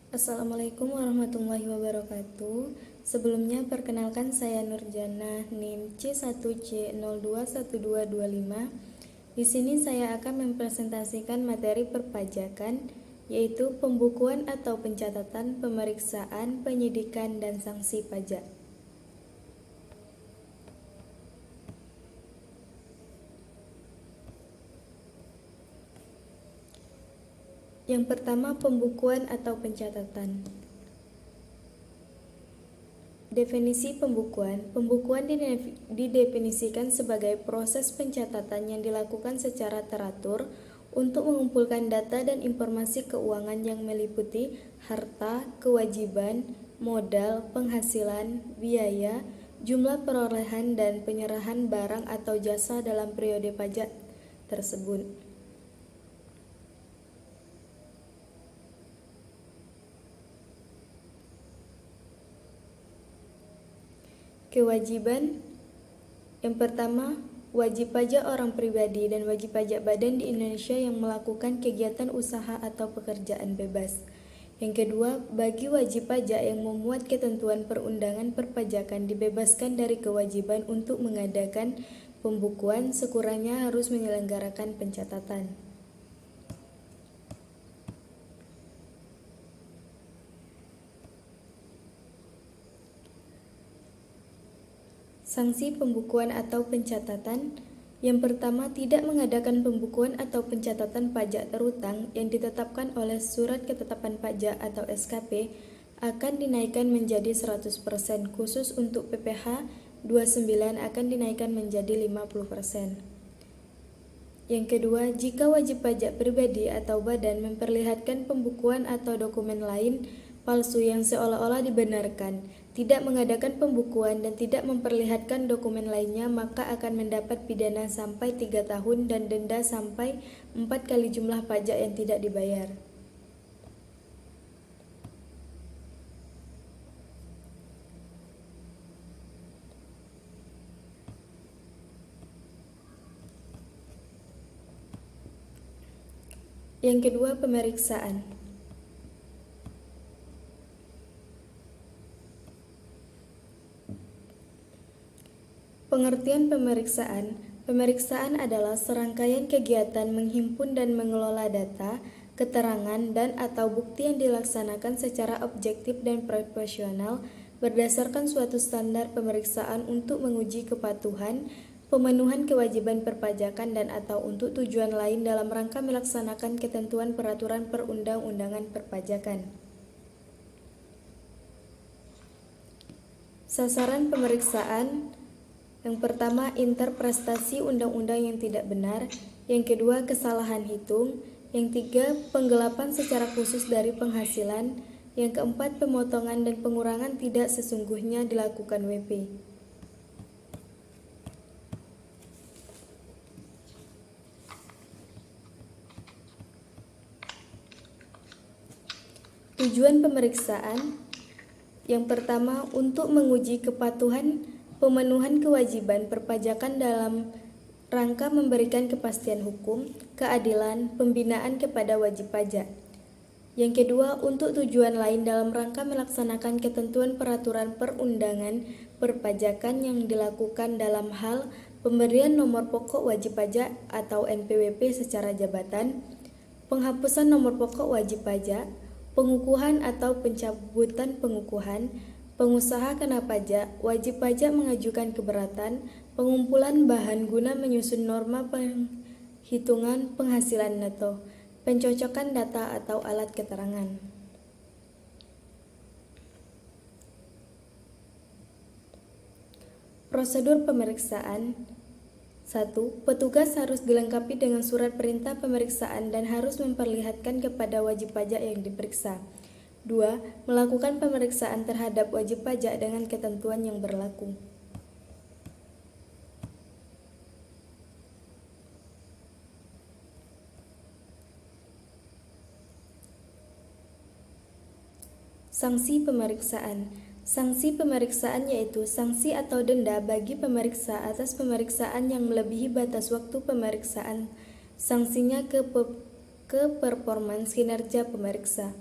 Assalamualaikum warahmatullahi wabarakatuh. Sebelumnya perkenalkan saya Nurjana, NIM C1C021225. Di sini saya akan mempresentasikan materi perpajakan, yaitu pembukuan atau pencatatan, pemeriksaan, penyidikan, dan sanksi pajak. Yang pertama, pembukuan atau pencatatan. Definisi pembukuan. Pembukuan didefinisikan sebagai proses pencatatan yang dilakukan secara teratur untuk mengumpulkan data dan informasi keuangan yang meliputi harta, kewajiban, modal, penghasilan, biaya, jumlah perolehan, dan penyerahan barang atau jasa dalam periode pajak tersebut. Kewajiban yang pertama, wajib pajak orang pribadi dan wajib pajak badan di Indonesia yang melakukan kegiatan usaha atau pekerjaan bebas. Yang kedua, bagi wajib pajak yang memuat ketentuan perundangan perpajakan dibebaskan dari kewajiban untuk mengadakan pembukuan, sekurangnya harus menyelenggarakan pencatatan. Sanksi pembukuan atau pencatatan. Yang pertama, tidak mengadakan pembukuan atau pencatatan pajak terutang yang ditetapkan oleh Surat Ketetapan Pajak atau SKP akan dinaikkan menjadi 100%, khusus untuk PPh 29 akan dinaikkan menjadi 50%. Yang kedua, jika wajib pajak pribadi atau badan memperlihatkan pembukuan atau dokumen lain palsu yang seolah-olah dibenarkan, tidak mengadakan pembukuan dan tidak memperlihatkan dokumen lainnya, maka akan mendapat pidana sampai 3 tahun dan denda sampai 4 kali jumlah pajak yang tidak dibayar. Yang kedua, pemeriksaan. Pengertian pemeriksaan. Pemeriksaan adalah serangkaian kegiatan menghimpun dan mengelola data, keterangan, dan atau bukti yang dilaksanakan secara objektif dan profesional berdasarkan suatu standar pemeriksaan untuk menguji kepatuhan, pemenuhan kewajiban perpajakan dan atau untuk tujuan lain dalam rangka melaksanakan ketentuan peraturan perundang-undangan perpajakan. Sasaran pemeriksaan. Yang pertama, interpretasi undang-undang yang tidak benar. Yang kedua, kesalahan hitung. Yang tiga, penggelapan secara khusus dari penghasilan. Yang keempat, pemotongan dan pengurangan tidak sesungguhnya dilakukan WP. Tujuan pemeriksaan. Yang pertama, untuk menguji kepatuhan pemenuhan kewajiban perpajakan dalam rangka memberikan kepastian hukum, keadilan, pembinaan kepada wajib pajak. Yang kedua, untuk tujuan lain dalam rangka melaksanakan ketentuan peraturan perundangan perpajakan yang dilakukan dalam hal pemberian nomor pokok wajib pajak atau NPWP secara jabatan, penghapusan nomor pokok wajib pajak, pengukuhan atau pencabutan pengukuhan, pengusaha kena pajak, wajib pajak mengajukan keberatan, pengumpulan bahan guna menyusun norma penghitungan penghasilan neto, pencocokan data atau alat keterangan. Prosedur pemeriksaan. 1. Petugas harus dilengkapi dengan surat perintah pemeriksaan dan harus memperlihatkan kepada wajib pajak yang diperiksa. 2. Melakukan pemeriksaan terhadap wajib pajak dengan ketentuan yang berlaku. Sanksi pemeriksaan. Sanksi pemeriksaan yaitu sanksi atau denda bagi pemeriksa atas pemeriksaan yang melebihi batas waktu pemeriksaan. Sanksinya ke performance kinerja pemeriksa.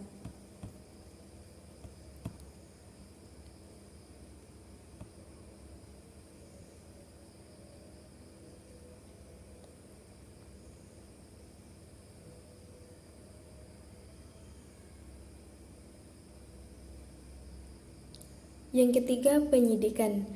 Yang ketiga, penyidikan.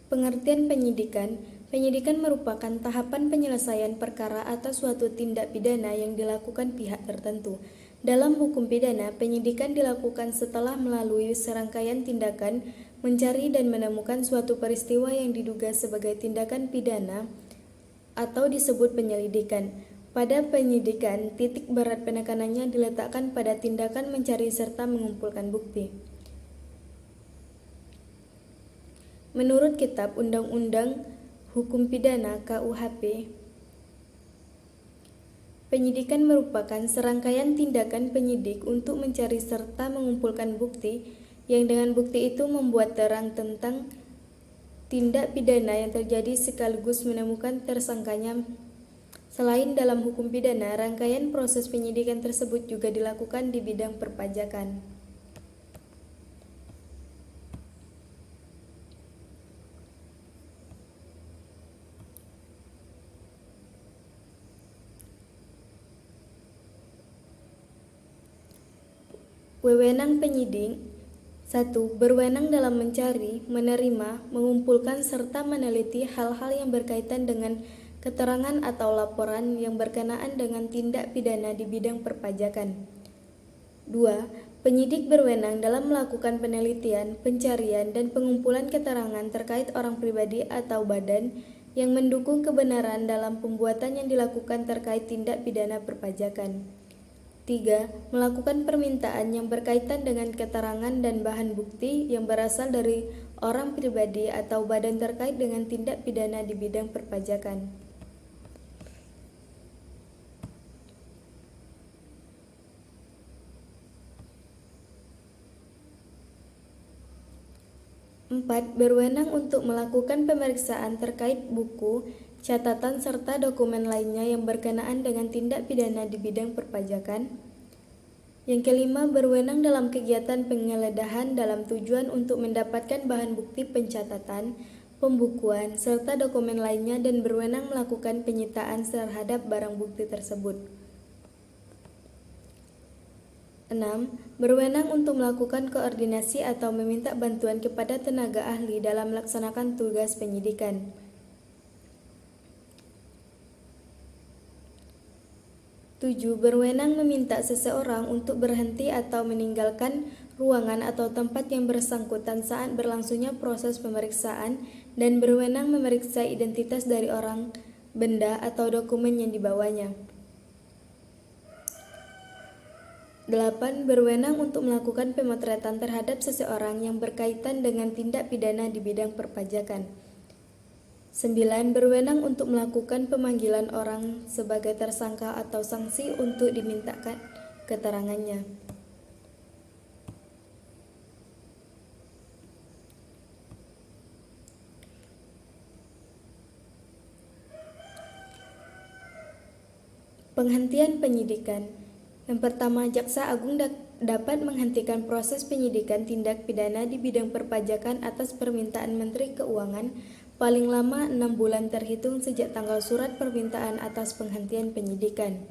Pengertian penyidikan. Penyidikan merupakan tahapan penyelesaian perkara atas suatu tindak pidana yang dilakukan pihak tertentu. Dalam hukum pidana, penyidikan dilakukan setelah melalui serangkaian tindakan mencari dan menemukan suatu peristiwa yang diduga sebagai tindakan pidana atau disebut penyelidikan. Pada penyidikan, titik berat penekanannya diletakkan pada tindakan mencari serta mengumpulkan bukti. Menurut Kitab Undang-Undang Hukum Pidana (KUHP), penyidikan merupakan serangkaian tindakan penyidik untuk mencari serta mengumpulkan bukti yang dengan bukti itu membuat terang tentang tindak pidana yang terjadi sekaligus menemukan tersangkanya. Selain dalam hukum pidana, rangkaian proses penyidikan tersebut juga dilakukan di bidang perpajakan. Wewenang penyidik. 1. Berwenang dalam mencari, menerima, mengumpulkan serta meneliti hal-hal yang berkaitan dengan keterangan atau laporan yang berkenaan dengan tindak pidana di bidang perpajakan. 2. Penyidik berwenang dalam melakukan penelitian, pencarian, dan pengumpulan keterangan terkait orang pribadi atau badan yang mendukung kebenaran dalam pembuatan yang dilakukan terkait tindak pidana perpajakan. 3. Melakukan permintaan yang berkaitan dengan keterangan dan bahan bukti yang berasal dari orang pribadi atau badan terkait dengan tindak pidana di bidang perpajakan. 4. Berwenang untuk melakukan pemeriksaan terkait buku, catatan, serta dokumen lainnya yang berkenaan dengan tindak pidana di bidang perpajakan. Yang kelima, berwenang dalam kegiatan penggeledahan dalam tujuan untuk mendapatkan bahan bukti pencatatan, pembukuan, serta dokumen lainnya dan berwenang melakukan penyitaan terhadap barang bukti tersebut. 6. Berwenang untuk melakukan koordinasi atau meminta bantuan kepada tenaga ahli dalam melaksanakan tugas penyidikan. 7. Berwenang meminta seseorang untuk berhenti atau meninggalkan ruangan atau tempat yang bersangkutan saat berlangsungnya proses pemeriksaan dan berwenang memeriksa identitas dari orang, benda, atau dokumen yang dibawanya. 8. Berwenang untuk melakukan pemotretan terhadap seseorang yang berkaitan dengan tindak pidana di bidang perpajakan. 9. Berwenang untuk melakukan pemanggilan orang sebagai tersangka atau saksi untuk dimintakan keterangannya. Penghentian penyidikan. Yang pertama, Jaksa Agung dapat menghentikan proses penyidikan tindak pidana di bidang perpajakan atas permintaan Menteri Keuangan paling lama 6 bulan terhitung sejak tanggal surat permintaan atas penghentian penyidikan.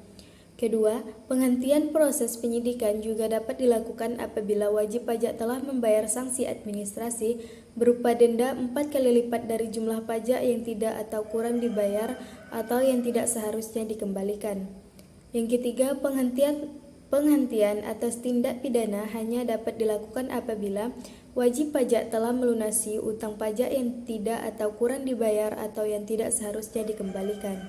Kedua, penghentian proses penyidikan juga dapat dilakukan apabila wajib pajak telah membayar sanksi administrasi berupa denda 4 kali lipat dari jumlah pajak yang tidak atau kurang dibayar atau yang tidak seharusnya dikembalikan. Yang ketiga, penghentian atas tindak pidana hanya dapat dilakukan apabila wajib pajak telah melunasi utang pajak yang tidak atau kurang dibayar atau yang tidak seharusnya dikembalikan.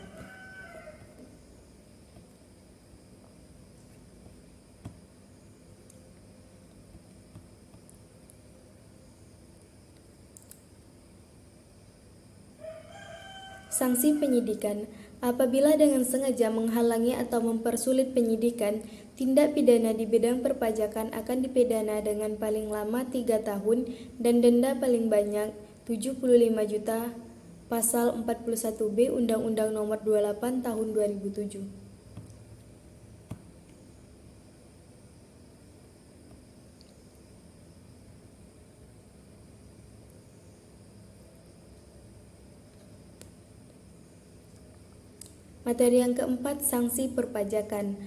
Sanksi penyidikan. Apabila dengan sengaja menghalangi atau mempersulit penyidikan, tindak pidana di bidang perpajakan akan dipidana dengan paling lama 3 tahun dan denda paling banyak 75 juta Pasal 41B Undang-Undang Nomor 28 Tahun 2007. Materi yang keempat, sanksi perpajakan.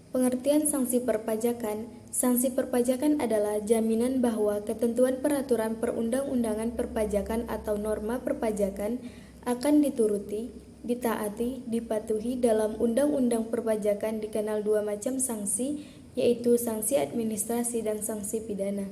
Pengertian sanksi perpajakan. Sanksi perpajakan adalah jaminan bahwa ketentuan peraturan perundang-undangan perpajakan atau norma perpajakan akan dituruti, ditaati, dipatuhi. Dalam undang-undang perpajakan dikenal dua macam sanksi, yaitu sanksi administrasi dan sanksi pidana.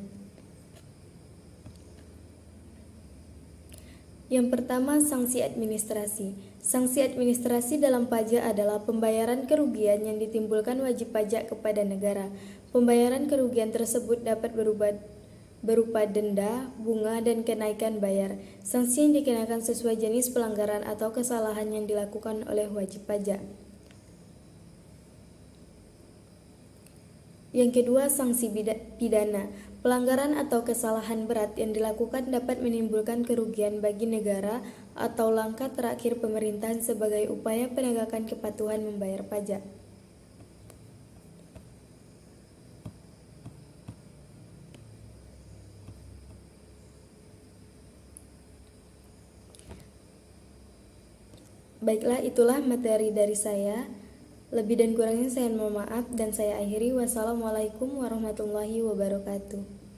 Yang pertama, sanksi administrasi. Sanksi administrasi dalam pajak adalah pembayaran kerugian yang ditimbulkan wajib pajak kepada negara. Pembayaran kerugian tersebut dapat berupa denda, bunga, dan kenaikan bayar. Sanksi yang dikenakan sesuai jenis pelanggaran atau kesalahan yang dilakukan oleh wajib pajak. Yang kedua, sanksi pidana. Pelanggaran atau kesalahan berat yang dilakukan dapat menimbulkan kerugian bagi negara atau langkah terakhir pemerintahan sebagai upaya penegakan kepatuhan membayar pajak. Baiklah, itulah materi dari saya. Lebih dan kurangnya saya mohon maaf dan saya akhiri. Wassalamualaikum warahmatullahi wabarakatuh.